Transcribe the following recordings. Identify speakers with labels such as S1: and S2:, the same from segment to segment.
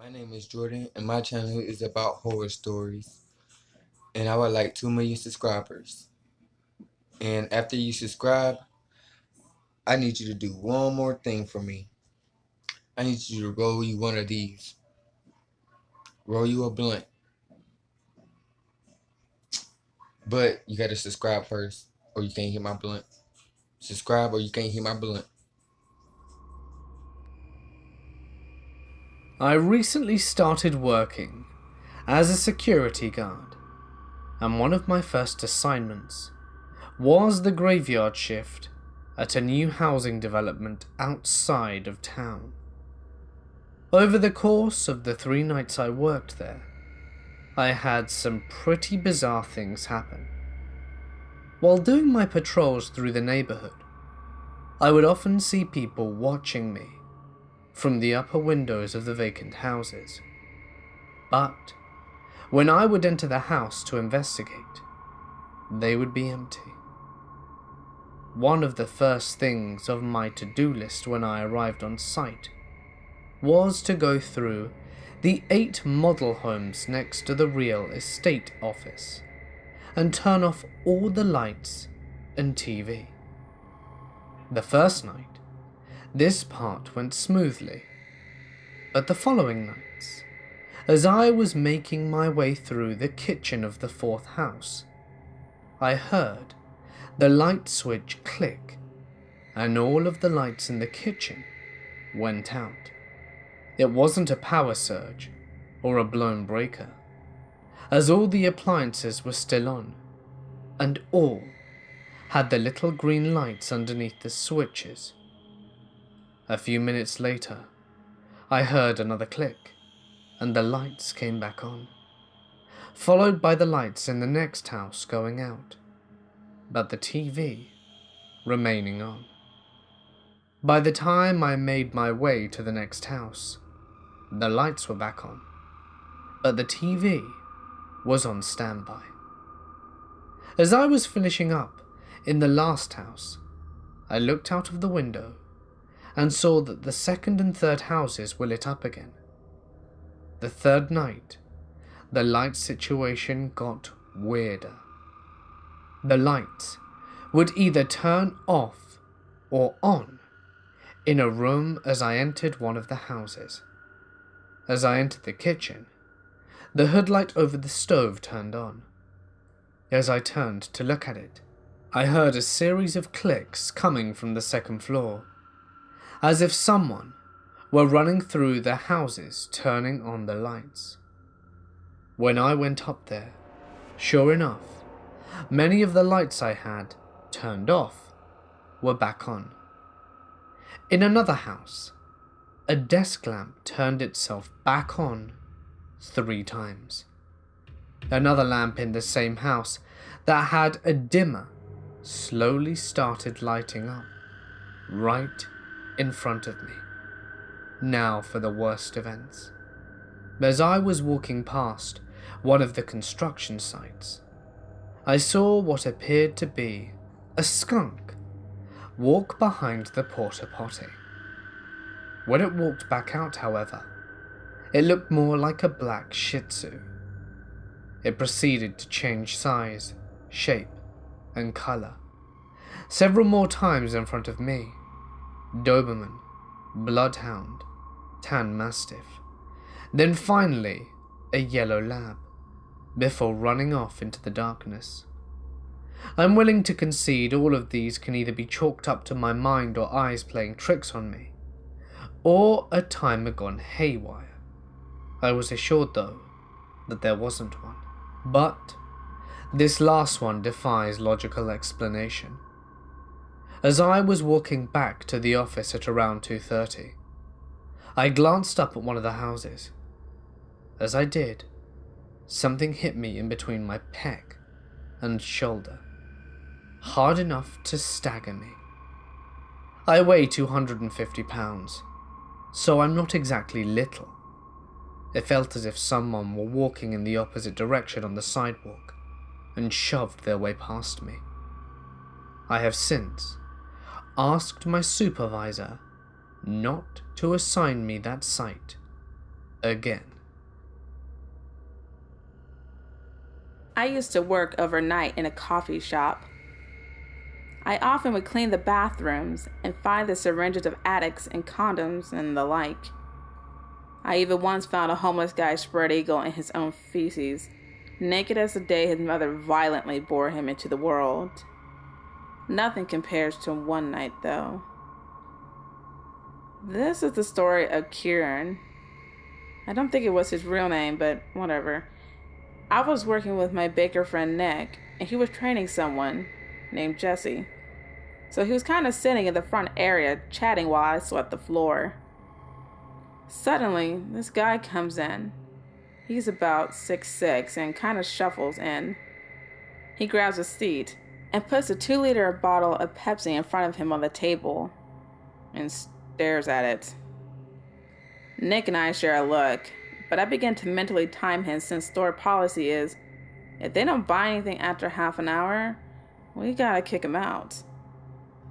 S1: My name is Jordan, and my channel is about horror stories. And I would like 2 million subscribers. And after you subscribe, I need you to do one more thing for me. I need you to roll you one of these. Roll you a blunt. But you gotta subscribe first, or you can't hit my blunt. Subscribe, or you can't hit my blunt.
S2: I recently started working as a security guard, and one of my first assignments was the graveyard shift at a new housing development outside of town. Over the course of the 3 nights I worked there, I had some pretty bizarre things happen. While doing my patrols through the neighborhood, I would often see people watching me from the upper windows of the vacant houses. But when I would enter the house to investigate, they would be empty. One of the first things of my to-do list when I arrived on site was to go through the 8 model homes next to the real estate office and turn off all the lights and TV. The first night, this part went smoothly, but the following nights, as I was making my way through the kitchen of the 4th house, I heard the light switch click and all of the lights in the kitchen went out. It wasn't a power surge or a blown breaker, as all the appliances were still on, and all had the little green lights underneath the switches. A few minutes later, I heard another click, and the lights came back on, followed by the lights in the next house going out, but the TV remaining on. By the time I made my way to the next house, the lights were back on, but the TV was on standby. As I was finishing up in the last house, I looked out of the window and saw that the 2nd and 3rd houses were lit up again. The 3rd night, the light situation got weirder. The lights would either turn off or on in a room as I entered one of the houses. As I entered the kitchen, the hood light over the stove turned on. As I turned to look at it, I heard a series of clicks coming from the 2nd floor, as if someone were running through the houses turning on the lights. When I went up there, sure enough, many of the lights I had turned off were back on. In another house, a desk lamp turned itself back on 3 times. Another lamp in the same house that had a dimmer slowly started lighting up right in front of me. Now for the worst events. As I was walking past one of the construction sites, I saw what appeared to be a skunk walk behind the porta potty. When it walked back out, however, it looked more like a black Shih Tzu. It proceeded to change size, shape, and color several more times in front of me. Doberman, Bloodhound, Tan Mastiff, then finally a yellow lab, before running off into the darkness. I'm willing to concede all of these can either be chalked up to my mind or eyes playing tricks on me, or a timer gone haywire. I was assured, though, that there wasn't one. But this last one defies logical explanation. As I was walking back to the office at around 2:30, I glanced up at one of the houses. As I did, something hit me in between my pec and shoulder, hard enough to stagger me. I weigh 250 pounds, so I'm not exactly little. It felt as if someone were walking in the opposite direction on the sidewalk and shoved their way past me. I have since asked my supervisor not to assign me that site again.
S3: I used to work overnight in a coffee shop. I often would clean the bathrooms and find the syringes of addicts and condoms and the like. I even once found a homeless guy spread eagle in his own feces, naked as the day his mother violently bore him into the world. Nothing compares to one night, though. This is the story of Kieran. I don't think it was his real name, but whatever. I was working with my baker friend Nick, and he was training someone named Jesse. So he was kind of sitting in the front area chatting while I swept the floor. Suddenly, this guy comes in. He's about 6'6" and kind of shuffles in. He grabs a seat and puts a 2-liter bottle of Pepsi in front of him on the table and stares at it. Nick and I share a look, but I begin to mentally time him since store policy is, if they don't buy anything after half an hour, we gotta kick him out.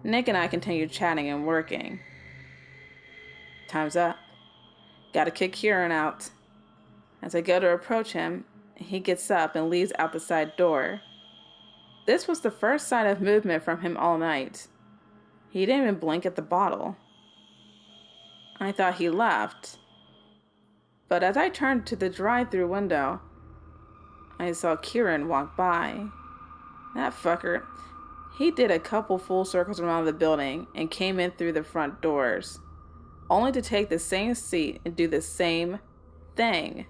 S3: Nick and I continue chatting and working. Time's up. Gotta kick Kieran out. As I go to approach him, he gets up and leaves out the side door. This was the first sign of movement from him all night. He didn't even blink at the bottle. I thought he left. But as I turned to the drive-thru window, I saw Kieran walk by. That fucker, he did a couple full circles around the building and came in through the front doors, only to take the same seat and do the same thing.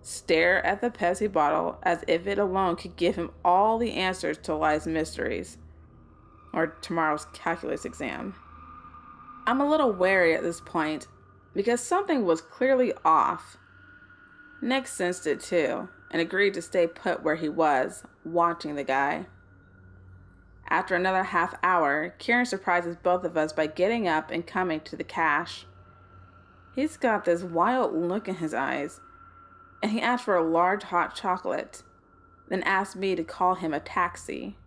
S3: Stare at the Pepsi bottle as if it alone could give him all the answers to life's mysteries, or tomorrow's calculus exam. I'm a little wary at this point, because something was clearly off. Nick sensed it too, and agreed to stay put where he was, watching the guy. After another half hour, Kieran surprises both of us by getting up and coming to the cash. He's got this wild look in his eyes, and he asked for a large hot chocolate, then asked me to call him a taxi.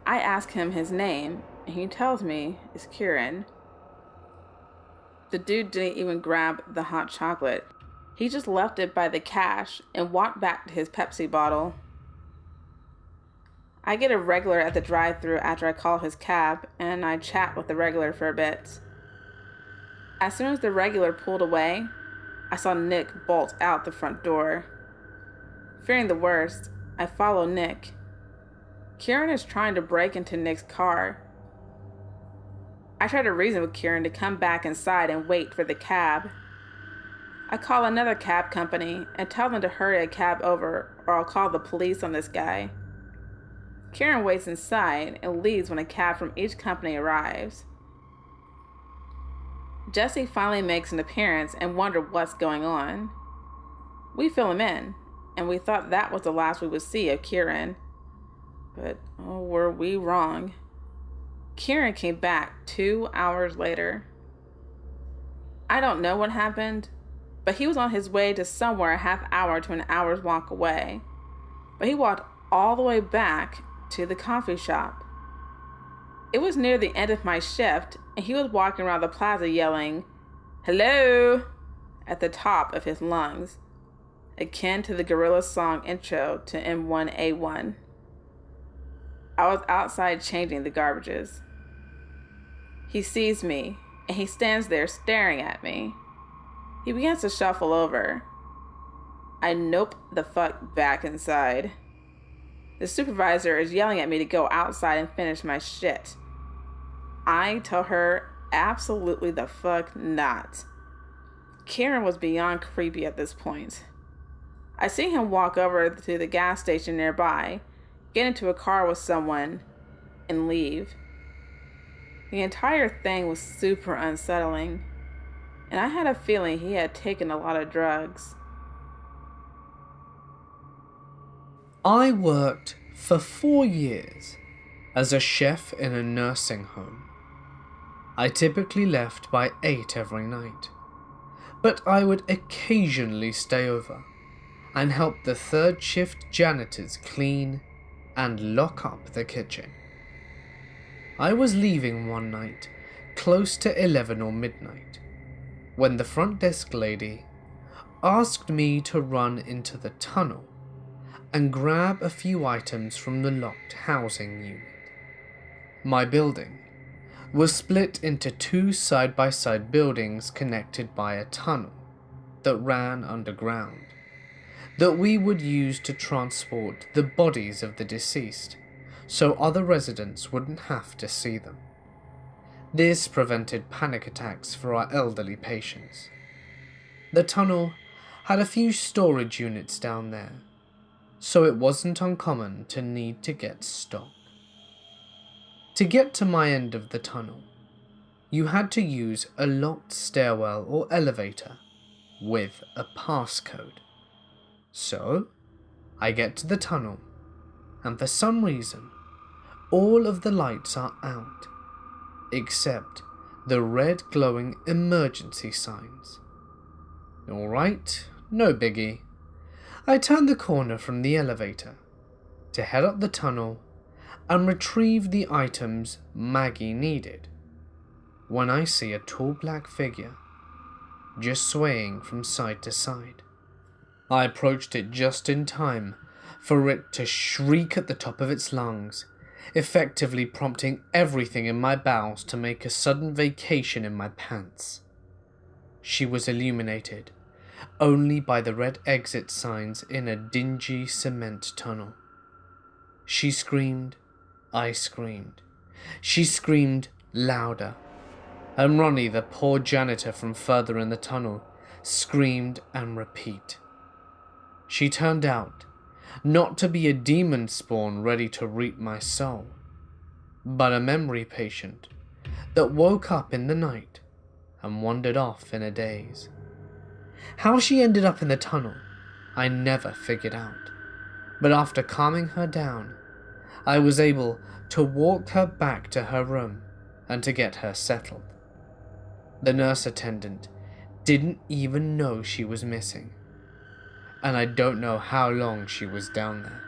S3: I ask him his name, and he tells me it's Kieran. The dude didn't even grab the hot chocolate. He just left it by the cash and walked back to his Pepsi bottle. I get a regular at the drive-thru after I call his cab, and I chat with the regular for a bit. As soon as the regular pulled away, I saw Nick bolt out the front door. Fearing the worst, I follow Nick. Kieran is trying to break into Nick's car. I try to reason with Kieran to come back inside and wait for the cab. I call another cab company and tell them to hurry a cab over or I'll call the police on this guy. Kieran waits inside and leaves when a cab from each company arrives. Jesse finally makes an appearance and wonders what's going on. We fill him in, and we thought that was the last we would see of Kieran. But, oh, were we wrong. Kieran came back 2 hours later. I don't know what happened, but he was on his way to somewhere a half hour to an hour's walk away. But he walked all the way back to the coffee shop. It was near the end of my shift, and he was walking around the plaza yelling, "Hello!" at the top of his lungs, akin to the Gorillaz song intro to M1A1. I was outside changing the garbages. He sees me, and he stands there staring at me. He begins to shuffle over. I nope the fuck back inside. The supervisor is yelling at me to go outside and finish my shit. I tell her absolutely the fuck not. Kieran was beyond creepy at this point. I see him walk over to the gas station nearby, get into a car with someone, and leave. The entire thing was super unsettling, and I had a feeling he had taken a lot of drugs.
S2: I worked for 4 years as a chef in a nursing home. I typically left by 8 every night, but I would occasionally stay over and help the third shift janitors clean and lock up the kitchen. I was leaving one night, close to 11 or midnight, when the front desk lady asked me to run into the tunnel and grab a few items from the locked housing unit. My building was split into two side-by-side buildings connected by a tunnel that ran underground, that we would use to transport the bodies of the deceased so other residents wouldn't have to see them. This prevented panic attacks for our elderly patients. The tunnel had a few storage units down there, so it wasn't uncommon to need to get stock. To get to my end of the tunnel, you had to use a locked stairwell or elevator with a passcode. So, I get to the tunnel, and for some reason, all of the lights are out, except the red glowing emergency signs. Alright, no biggie. I turn the corner from the elevator to head up the tunnel and retrieve the items Maggie needed, when I see a tall black figure just swaying from side to side. I approached it just in time for it to shriek at the top of its lungs, effectively prompting everything in my bowels to make a sudden vacation in my pants. She was illuminated only by the red exit signs in a dingy cement tunnel. She screamed, I screamed. She screamed louder, and Ronnie, the poor janitor from further in the tunnel, screamed and repeat. She turned out not to be a demon spawn ready to reap my soul, but a memory patient that woke up in the night and wandered off in a daze. How she ended up in the tunnel, I never figured out, but after calming her down, I was able to walk her back to her room and to get her settled. The nurse attendant didn't even know she was missing, and I don't know how long she was down there.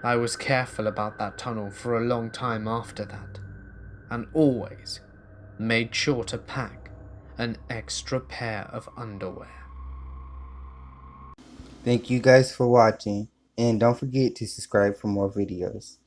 S2: I was careful about that tunnel for a long time after that, and always made sure to pack an extra pair of underwear.
S1: Thank you guys for watching, and don't forget to subscribe for more videos.